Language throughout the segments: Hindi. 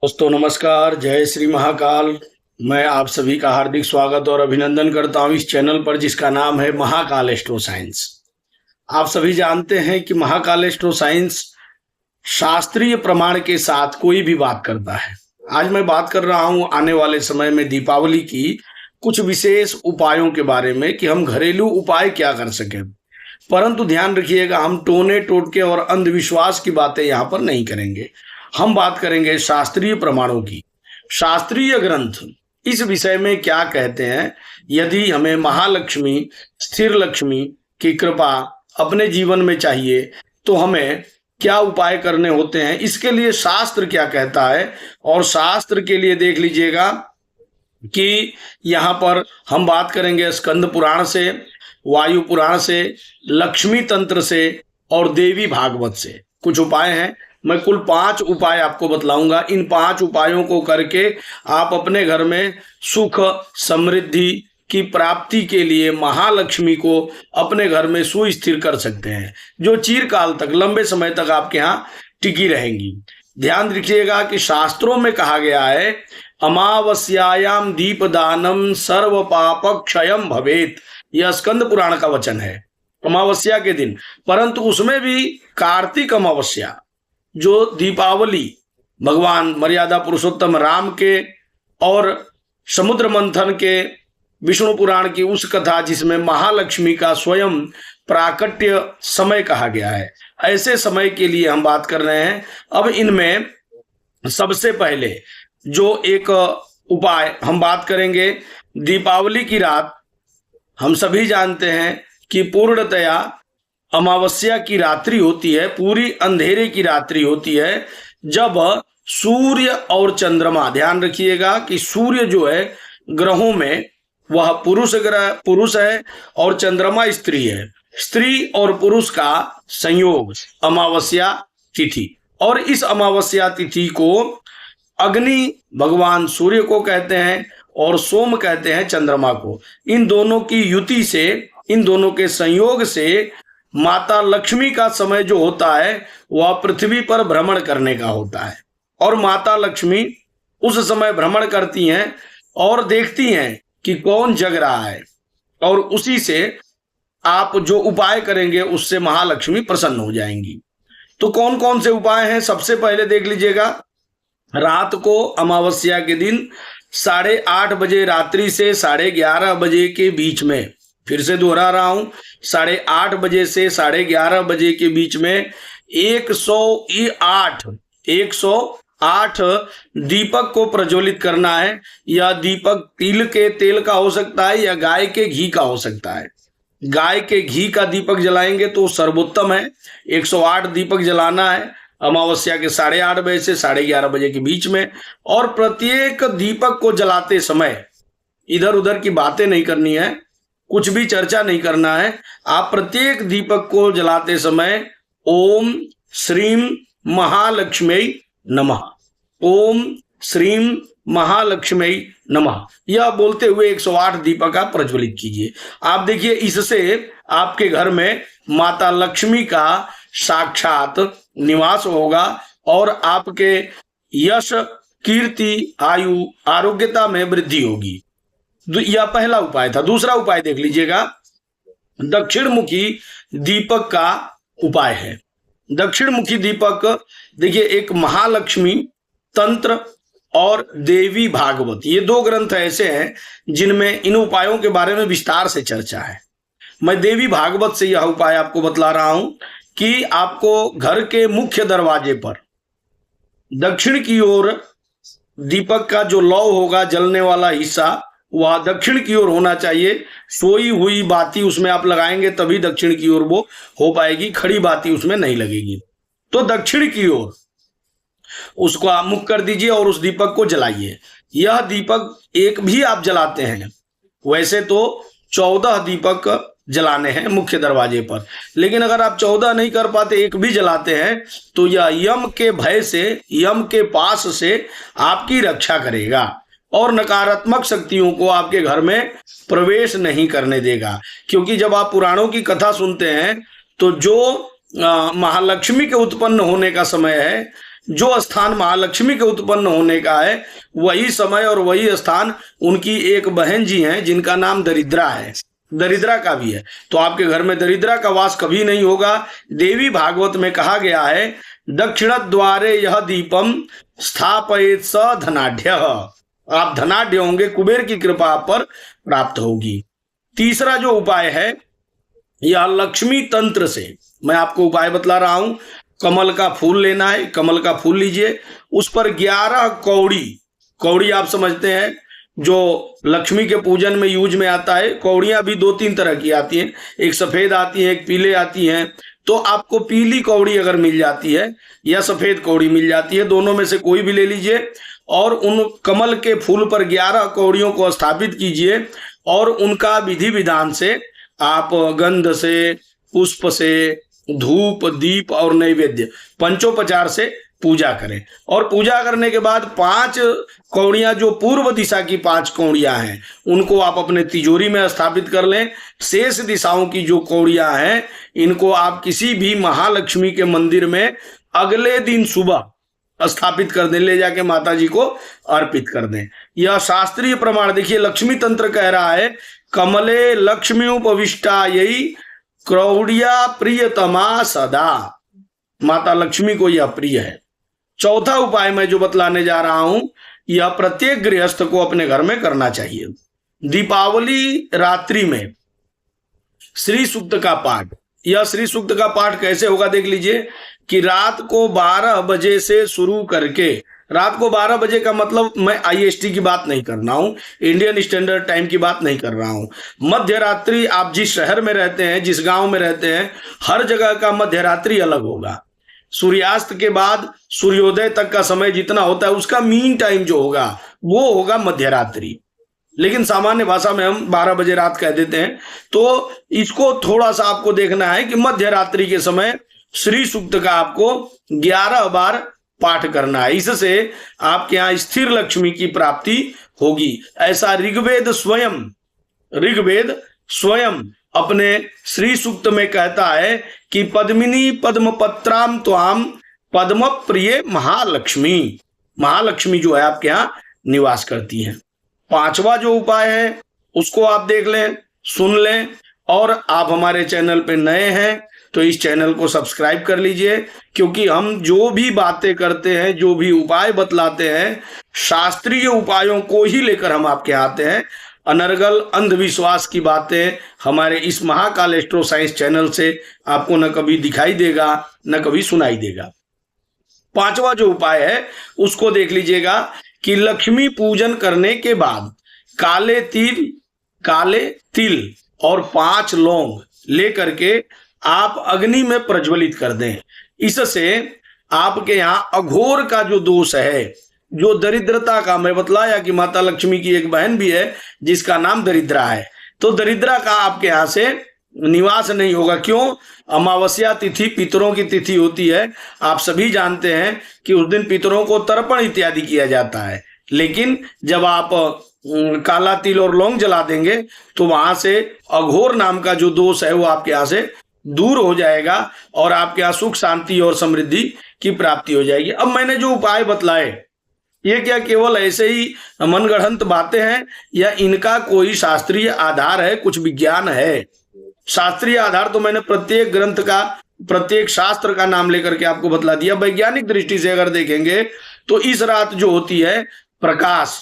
दोस्तों नमस्कार, जय श्री महाकाल। मैं आप सभी का हार्दिक स्वागत और अभिनंदन करता हूं इस चैनल पर जिसका नाम है महाकाल एस्ट्रो साइंस। आप सभी जानते हैं कि महाकाल एस्ट्रो साइंस शास्त्रीय प्रमाण के साथ कोई भी बात करता है। आज मैं बात कर रहा हूं आने वाले समय में दीपावली की कुछ विशेष उपायों के बारे में कि हम घरेलू उपाय क्या कर सकें। परंतु ध्यान रखिएगा, हम टोने टोटके और अंधविश्वास की बातें यहाँ पर नहीं करेंगे। हम बात करेंगे शास्त्रीय प्रमाणों की। शास्त्रीय ग्रंथ इस विषय में क्या कहते हैं। यदि हमें महालक्ष्मी, स्थिर लक्ष्मी की कृपा अपने जीवन में चाहिए तो हमें क्या उपाय करने होते हैं, इसके लिए शास्त्र क्या कहता है। और शास्त्र के लिए देख लीजिएगा कि यहाँ पर हम बात करेंगे स्कंद पुराण से, वायु पुराण से, लक्ष्मी तंत्र से और देवी भागवत से। कुछ उपाय हैं, मैं कुल 5 उपाय आपको बतलाऊंगा। इन 5 उपायों को करके आप अपने घर में सुख समृद्धि की प्राप्ति के लिए महालक्ष्मी को अपने घर में सुस्थिर कर सकते हैं, जो चिरकाल तक, लंबे समय तक आपके यहाँ टिकी रहेंगी। ध्यान रखिएगा कि शास्त्रों में कहा गया है अमावस्यायाम दीपदानम सर्व पाप क्षयम भवेत। यह स्कंद पुराण का वचन है, अमावस्या के दिन। परंतु उसमें भी कार्तिक अमावस्या, जो दीपावली भगवान मर्यादा पुरुषोत्तम राम के और समुद्र मंथन के विष्णु पुराण की उस कथा जिसमें महालक्ष्मी का स्वयं प्राकट्य समय कहा गया है, ऐसे समय के लिए हम बात कर रहे हैं। अब इनमें सबसे पहले जो एक उपाय हम बात करेंगे, दीपावली की रात हम सभी जानते हैं कि पूर्णतया अमावस्या की रात्रि होती है, पूरी अंधेरे की रात्रि होती है, जब सूर्य और चंद्रमा, ध्यान रखिएगा कि सूर्य जो है ग्रहों में वह पुरुष है और चंद्रमा स्त्री है। स्त्री और पुरुष का संयोग अमावस्या तिथि, और इस अमावस्या तिथि को अग्नि भगवान सूर्य को कहते हैं और सोम कहते हैं चंद्रमा को। इन दोनों की युति से, इन दोनों के संयोग से माता लक्ष्मी का समय जो होता है वह पृथ्वी पर भ्रमण करने का होता है। और माता लक्ष्मी उस समय भ्रमण करती हैं और देखती हैं कि कौन जग रहा है, और उसी से आप जो उपाय करेंगे उससे महालक्ष्मी प्रसन्न हो जाएंगी। तो कौन कौन से उपाय हैं, सबसे पहले देख लीजिएगा। रात को अमावस्या के दिन 8:30 बजे रात्रि से 11:30 बजे के बीच में, फिर से दोहरा रहा हूं, 8:30 बजे से 11:30 बजे के बीच में 108 दीपक को प्रज्वलित करना है। यह दीपक तिल के तेल का हो सकता है या गाय के घी का हो सकता है। गाय के घी का दीपक जलाएंगे तो सर्वोत्तम है। 108 दीपक जलाना है अमावस्या के 8:30 बजे से 11:30 बजे के बीच में। और प्रत्येक दीपक को जलाते समय इधर उधर की बातें नहीं करनी है, कुछ भी चर्चा नहीं करना है। आप प्रत्येक दीपक को जलाते समय ओम श्रीम महालक्ष्मी नमः, ओम श्रीम महालक्ष्मी नमः, यह बोलते हुए 108 दीपक आप प्रज्वलित कीजिए। आप देखिए, इससे आपके घर में माता लक्ष्मी का साक्षात निवास होगा और आपके यश, कीर्ति, आयु, आरोग्यता में वृद्धि होगी। यह पहला उपाय था। दूसरा उपाय देख लीजिएगा, दक्षिण मुखी दीपक का उपाय है। दक्षिण मुखी दीपक देखिए, एक महालक्ष्मी तंत्र और देवी भागवत, ये 2 ग्रंथ ऐसे हैं जिनमें इन उपायों के बारे में विस्तार से चर्चा है। मैं देवी भागवत से यह उपाय आपको बतला रहा हूं कि आपको घर के मुख्य दरवाजे पर दक्षिण की ओर दीपक का जो लौ होगा, जलने वाला हिस्सा, वह दक्षिण की ओर होना चाहिए। सोई हुई बाती उसमें आप लगाएंगे तभी दक्षिण की ओर वो हो पाएगी, खड़ी बाती उसमें नहीं लगेगी। तो दक्षिण की ओर उसको आप मुख कर दीजिए और उस दीपक को जलाइए। यह दीपक एक भी आप जलाते हैं, वैसे तो 14 दीपक जलाने हैं मुख्य दरवाजे पर, लेकिन अगर आप 14 नहीं कर पाते, एक भी जलाते हैं, तो यह यम के भय से, यम के पास से आपकी रक्षा करेगा और नकारात्मक शक्तियों को आपके घर में प्रवेश नहीं करने देगा। क्योंकि जब आप पुराणों की कथा सुनते हैं तो जो महालक्ष्मी के उत्पन्न होने का समय है, जो स्थान महालक्ष्मी के उत्पन्न होने का है वही समय और वही स्थान उनकी एक बहन जी हैं जिनका नाम दरिद्रा है, दरिद्रा का भी है। तो आपके घर में दरिद्रा का वास कभी नहीं होगा। देवी भागवत में कहा गया है दक्षिण द्वारे यह दीपम स्थापयेत स धनाढ्य, आप धनाढ्य होंगे, कुबेर की कृपा पर प्राप्त होगी। तीसरा जो उपाय है यह लक्ष्मी तंत्र से, मैं आपको उपाय बतला रहा हूं। कमल का फूल लेना है, कमल का फूल लीजिए, उस पर 11 कौड़ी, कौड़ी आप समझते हैं जो लक्ष्मी के पूजन में यूज में आता है। कौड़ियां भी 2-3 तरह की आती हैं, एक सफेद आती है, एक पीले आती हैं। तो आपको पीली कौड़ी अगर मिल जाती है या सफेद कौड़ी मिल जाती है, दोनों में से कोई भी ले लीजिए और उन कमल के फूल पर 11 कौड़ियों को स्थापित कीजिए और उनका विधि विधान से आप गंध से, पुष्प से, धूप, दीप और नैवेद्य पंचोपचार से पूजा करें। और पूजा करने के बाद 5 कौड़ियां जो पूर्व दिशा की 5 कौड़ियां हैं उनको आप अपने तिजोरी में स्थापित कर लें। शेष दिशाओं की जो कौड़ियां हैं इनको आप किसी भी महालक्ष्मी के मंदिर में अगले दिन सुबह स्थापित कर दें, ले जाके माता जी को अर्पित कर दें। यह शास्त्रीय प्रमाण देखिए, लक्ष्मी तंत्र कह रहा है कमले लक्ष्मी उपविष्टा यही क्रौड़िया प्रियतमा सदा, माता लक्ष्मी को यह प्रिय है। चौथा उपाय मैं जो बतलाने जा रहा हूं यह प्रत्येक गृहस्थ को अपने घर में करना चाहिए। दीपावली रात्रि में श्री सूक्त का पाठ, यह श्री सूक्त का पाठ कैसे होगा देख लीजिए कि रात को 12 बजे से शुरू करके, रात को 12 बजे का मतलब मैं IST की बात नहीं कर रहा हूं, इंडियन स्टैंडर्ड टाइम की बात नहीं कर रहा हूं। मध्य रात्रि, आप जिस शहर में रहते हैं, जिस गांव में रहते हैं, हर जगह का मध्य रात्रि अलग होगा। सूर्यास्त के बाद सूर्योदय तक का समय जितना होता है उसका मीन टाइम जो होगा वो होगा मध्य रात्रि, लेकिन सामान्य भाषा में हम 12 बजे रात कह देते हैं। तो इसको थोड़ा सा आपको देखना है कि मध्य रात्रि के समय श्री सूक्त का आपको 11 बार पाठ करना है, इससे आपके यहाँ स्थिर लक्ष्मी की प्राप्ति होगी। ऐसा ऋग्वेद स्वयं अपने श्री सूक्त में कहता है कि पद्मिनी पद्म पत्राम त्वाम पद्म प्रिय महालक्ष्मी, महालक्ष्मी जो है आपके यहाँ निवास करती है। 5वां जो उपाय है उसको आप देख लें, सुन लें, और आप हमारे चैनल पे नए हैं तो इस चैनल को सब्सक्राइब कर लीजिए, क्योंकि हम जो भी बातें करते हैं, जो भी उपाय बतलाते हैं, शास्त्रीय उपायों को ही लेकर हम आपके आते हैं। अनर्गल अंधविश्वास की बातें हमारे इस महाकाल एस्ट्रो साइंस चैनल से आपको न कभी दिखाई देगा न कभी सुनाई देगा। 5वां जो उपाय है उसको देख लीजिएगा कि लक्ष्मी पूजन करने के बाद काले तिल और 5 लौंग लेकर के आप अग्नि में प्रज्वलित कर दें। इससे आपके यहाँ अघोर का जो दोष है, जो दरिद्रता का, मैं बतलाया कि माता लक्ष्मी की एक बहन भी है जिसका नाम दरिद्रा है, तो दरिद्रा का आपके यहाँ से निवास नहीं होगा। क्यों? अमावस्या तिथि पितरों की तिथि होती है। आप सभी जानते हैं कि उस दिन पितरों को तर्पण इत्यादि किया जाता है, लेकिन जब आप काला तिल और लौंग जला देंगे तो वहां से अघोर नाम का जो दोष है वो आपके यहाँ से दूर हो जाएगा और आपके यहाँ सुख शांति और समृद्धि की प्राप्ति हो जाएगी। अब मैंने जो उपाय बतलाए ये क्या केवल ऐसे ही मनगढ़ंत बातें हैं या इनका कोई शास्त्रीय आधार है, कुछ विज्ञान है? शास्त्रीय आधार तो मैंने प्रत्येक ग्रंथ का, प्रत्येक शास्त्र का नाम लेकर के आपको बतला दिया। वैज्ञानिक दृष्टि से अगर देखेंगे तो इस रात जो होती है प्रकाश,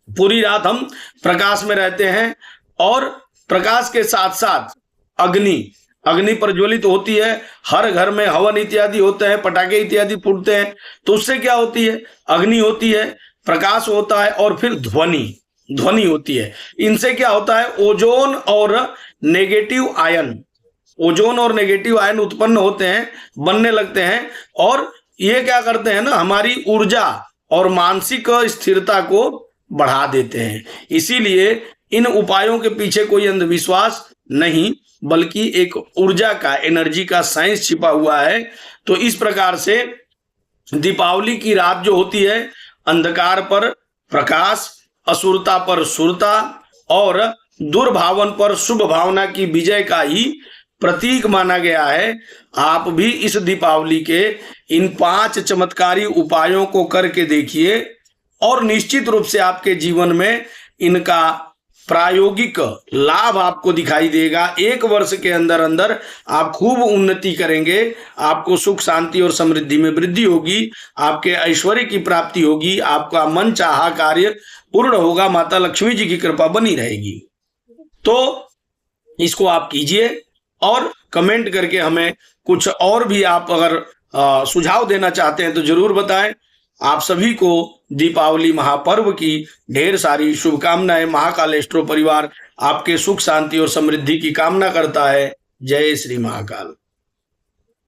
पूरी रात हम प्रकाश में रहते हैं और प्रकाश के साथ साथ अग्नि प्रज्वलित होती है। हर घर में हवन इत्यादि होते हैं, पटाखे इत्यादि फूटते हैं, तो उससे क्या होती है? अग्नि होती है, प्रकाश होता है और फिर ध्वनि होती है। इनसे क्या होता है? ओजोन और नेगेटिव आयन उत्पन्न होते हैं, बनने लगते हैं, और ये क्या करते हैं ना, हमारी ऊर्जा और मानसिक स्थिरता को बढ़ा देते हैं। इसीलिए इन उपायों के पीछे कोई अंधविश्वास नहीं, बल्कि एक ऊर्जा का, एनर्जी का साइंस छिपा हुआ है। तो इस प्रकार से दीपावली की रात जो होती है, अंधकार पर प्रकाश, असुरता पर सुरता और दुर्भावन पर शुभ भावना की विजय का ही प्रतीक माना गया है। आप भी इस दीपावली के इन 5 चमत्कारी उपायों को करके देखिए और निश्चित रूप से आपके जीवन में इनका प्रायोगिक लाभ आपको दिखाई देगा। 1 वर्ष के अंदर अंदर आप खूब उन्नति करेंगे, आपको सुख शांति और समृद्धि में वृद्धि होगी, आपके ऐश्वर्य की प्राप्ति होगी, आपका मन चाहा कार्य पूर्ण होगा, माता लक्ष्मी जी की कृपा बनी रहेगी। तो इसको आप कीजिए और कमेंट करके हमें कुछ और भी आप अगर सुझाव देना चाहते हैं तो जरूर बताएं। आप सभी को दीपावली महापर्व की ढेर सारी शुभकामनाएं। महाकाल एस्ट्रो परिवार आपके सुख शांति और समृद्धि की कामना करता है। जय श्री महाकाल।